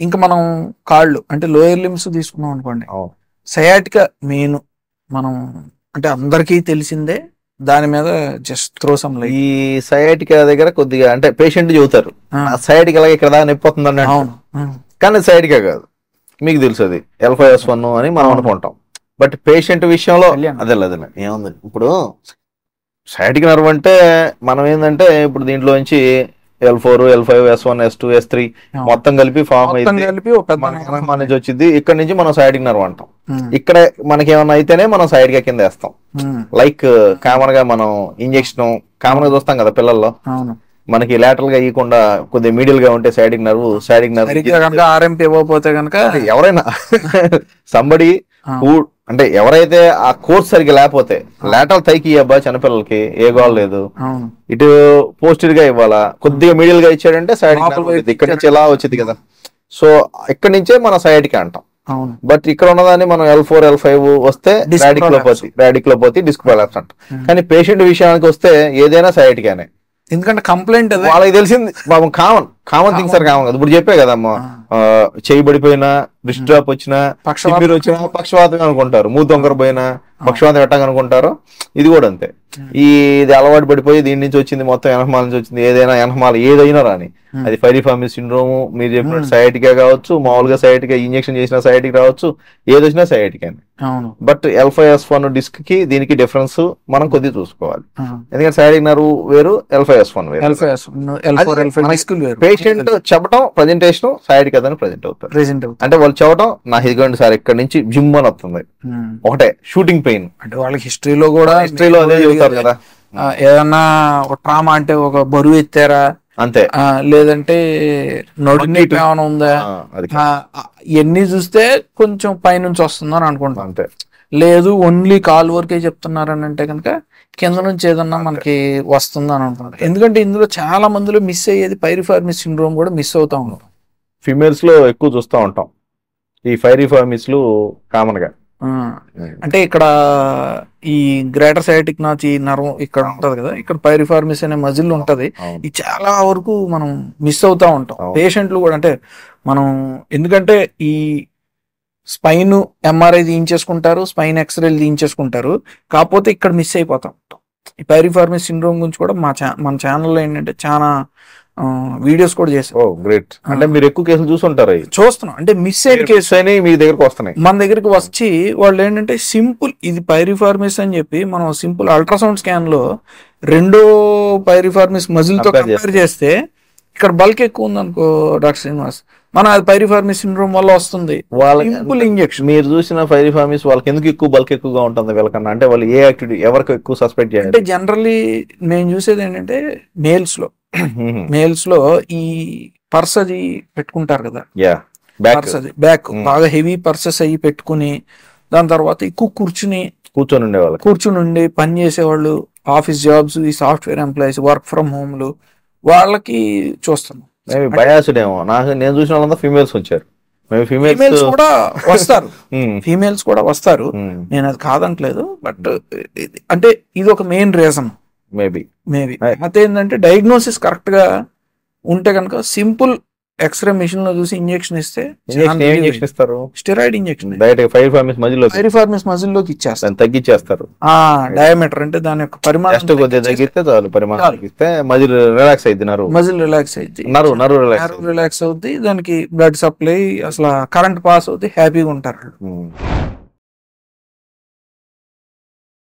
ఇంకా మనం కాళ్ళు అంటే లోయర్ లిమ్స్ తీసుకున్నాం అనుకోండి, సయాటికా మెయిన్ మనం అంటే అందరికీ తెలిసిందే, దాని మీద జస్ట్ త్రో సమ్ లైట్. ఈ సయాటికా దగ్గర కొద్దిగా అంటే పేషెంట్ చెబుతారు సయాటికా అలాగే ఇక్కడ దాకా నొప్పిపోతుంది అన్నట్టు. అవును, కానీ సయాటికా కాదు, మీకు తెలుసు అది L5S1 అని మనం అనుకుంటాం. బట్ పేషెంట్ విషయంలో అదే ఏముంది, ఇప్పుడు సయాటిక్ నర్వ్ అంటే మనం ఏంటంటే ఇప్పుడు దీంట్లో నుంచి L4, L5, S1, S2, S3 మొత్తం కలిపి ఫామ్ అయితే వచ్చింది. ఇక్కడ నుంచి మనం సయాటిక్ నర్వ్ అంటాం. ఇక్కడ మనకి ఏమన్నా అయితేనే మనం సయాటికా కింద వేస్తాం. లైక్ కామన్ గా మనం ఇంజెక్షన్ కామన్ గా చూస్తాం కదా పిల్లల్లో, మనకి లాటరల్ గా ఇవ్వకుండా కొద్దిగా మీడియల్ గా ఉంటే సయాటిక్ నర్వ్ ఆర్ఎంపీ ఇవ్వకపోతే కనుక ఎవరైనా సంబడి అంటే ఎవరైతే ఆ కోర్స్ సరిగ్గా లేకపోతే లాటరల్ థైకి అబ్బా చిన్నపిల్లలకి ఏ గోల్ లేదు, ఇటు పోస్టర్ గా ఇవ్వాలా, కొద్దిగా మీడియల్ గా ఇచ్చాడంటే సయాటిక్ ఇక్కడ నుంచి ఎలా వచ్చింది కదా. సో ఇక్కడ నుంచే మనం సయాటికా అంటాం. బట్ ఇక్కడ ఉన్నదాన్ని మనం L4, L5 వస్తే రాడిక్లోపతి డిస్క్ ప్రొలాప్స్ అంటాం. కానీ పేషెంట్ విషయానికి వస్తే ఏదైనా సయాటికానే, ఎందుకంటే కంప్లైంట్ వాళ్ళకి తెలిసింది కామన్ థింగ్స్ సార్. కామన్ కదా, ఇప్పుడు చెప్పే కదమ్మా, చేయి పడిపోయినా, రిస్ట్ డ్రాప్ వచ్చినా, పక్షవాతం అనుకుంటారు, మూతి వంకర పోయినా పక్షవాతం ఎట్టాగనుకుంటారు. ఇది కూడా అంతే, ఇది అలవాటు పడిపోయి దీని నుంచి వచ్చింది, మొత్తం ఎనహమాల నుంచి వచ్చింది, ఏదైనా ఎనహమాల ఏదైనా రాని, అది పైరిఫార్మిస్ సిండ్రోమ్, మీరు చెప్పినట్టు సయాటికా కావచ్చు, మామూలుగా సయాటికా ఇంజెక్షన్ చేసిన సయాటిక్ రావచ్చు, ఏదొచ్చినా సయాటికా. బట్ L5S1 డిస్క్ కి దీనికి డిఫరెన్స్ మనం కొద్దిగా చూసుకోవాలి. ఎందుకంటే సయాటిక్ నర్వ్ వేరు, L5S1 వేరు. పేషెంట్ చెప్పడం ప్రజెంటేషన్ సయాటికా అని ప్రజెంట్ అవుతారు. అంటే వాళ్ళు చెప్పడం నా ఇదిగోండి సార్ ఇక్కడ నుంచి జిమ్ అని వస్తుంది, ఒకటే షూటింగ్ పెయిన్ అంటే వాళ్ళకి హిస్టరీలో అదే చెబుతారు కదా. ఏదన్నా ఒక ట్రామా అంటే ఒక బరువు ఎత్తారా అంతే, లేదంటే నొడిని ఏమైనా ఉందా, ఇవన్నీ చూస్తే కొంచెం పైనుంచి వస్తుందని అనుకుంటాం. అంతే, లేదు ఓన్లీ కాల్ వరకే చెప్తున్నారని అంటే కనుక కింద నుంచి ఏదన్నా మనకి వస్తుందని అనుకుంటాం. ఎందుకంటే ఇందులో చాలా మందిలో మిస్ అయ్యేది పైరిఫార్మిస్ సిండ్రోమ్ కూడా మిస్ అవుతా ఉంటాం. ఫిమేల్స్ లో ఎక్కువ చూస్తూ ఉంటాం ఈ పైరిఫార్మిస్ లు కామన్ గా. అంటే ఇక్కడ ఈ గ్రేటర్ సయాటిక్ నాచ్ ఈ నర్వ్ ఇక్కడ ఉంటది కదా, ఇక్కడ పైరిఫార్మిస్ అనే మజిల్ ఉంటది. ఇది చాలా వరకు మనం మిస్ అవుతా ఉంటాం పేషెంట్లు కూడా. అంటే మనం ఎందుకంటే ఈ స్పైన్ ఎంఆర్ఐ తీయించేసుకుంటారు, స్పైన్ ఎక్స్రేలు తీయించేసుకుంటారు, కాకపోతే ఇక్కడ మిస్ అయిపోతాం. ఈ పైరిఫార్మిస్ సిండ్రోమ్ గురించి కూడా మన ఛానల్లో ఏంటంటే చాలా వీడియోస్ కూడా చేసాం. గ్రేట్, అంటే మీరు ఎక్కువ కేసులు చూస్తుంటారు, చూస్తున్నాం. అంటే మిస్ అయిన కేసు అని మీ దగ్గరకు వస్తున్నాయి, మన దగ్గరికి వచ్చి వాళ్ళు ఏంటంటే సింపుల్ ఇది పైరిఫార్మిస్ అని చెప్పి మనం సింపుల్ అల్ట్రాసౌండ్ స్కాన్ లో రెండో పైరిఫార్మిస్ మజిల్ తో కంపేర్ చేస్తే ఇక్కడ బల్క్ ఎక్కువ ఉంది అనుకో డాక్టర్ శ్రీనివాస్, మనం అది పైరిఫార్మిస్ సిండ్రోమ్ వల్ల వస్తుంది. సింపుల్ ఇంజెక్షన్ మీరు చూసిన పైరిఫార్మిస్ వాళ్ళకి ఎందుకు ఎక్కువ బల్క్ ఎక్కువగా ఉంటుంది వీళ్ళకన్నా, అంటే వాళ్ళు ఏ యాక్టివిటీ ఎవరికి ఎక్కువ సస్పెక్ట్ చేయాలి అంటే జనరల్లీ మేము చూసేది ఏంటంటే మేల్స్ లో ఈ పర్స్ అది పెట్టుకుంటారు కదా, పర్స్ అది బ్యాక్ బాగా హెవీ పర్సెస్ అయ్యి పెట్టుకుని దాని తర్వాత ఎక్కువ కూర్చుని ఉండి పని చేసేవాళ్ళు, ఆఫీస్ జాబ్స్, ఈ సాఫ్ట్వేర్ ఎంప్లాయీస్, వర్క్ ఫ్రమ్ హోమ్లు, వాళ్ళకి చూస్తున్నాం. బయాస్డ్ ఏమో, నేను చూసిన వాళ్ళంతా ఫీమేల్స్ వచ్చారు. ఫీమేల్స్ కూడా వస్తారు, నేను అది కాదంటలేదు. బట్ అంటే ఇది ఒక మెయిన్ రీజన్ మేబీ. అయితే ఏంటంటే డయాగ్నోసిస్ కరెక్ట్ గా ఉంటే కనుక సింపుల్ ఎక్స్రే మిషన్ లో చూసి ఇంజెక్షన్ ఇస్తే ఇస్తారు, స్టెరాయిడ్ ఇంజెక్షన్ పైరిఫార్మిస్ మజిల్ లోకి ఇచ్చేస్తారు, తగ్గించేస్తారు. డయామీటర్ అంటే దాని యొక్క పరిమాణం తగ్గిస్తే చాలు, పరిమాణం తగ్గిస్తే మజిల్ రిలాక్స్ అయింది, మజిల్ రిలాక్స్ అవుద్ది, దానికి బ్లడ్ సప్లై అసలు కరెంట్ పాస్ అవుద్ది, హ్యాపీగా ఉంటారు.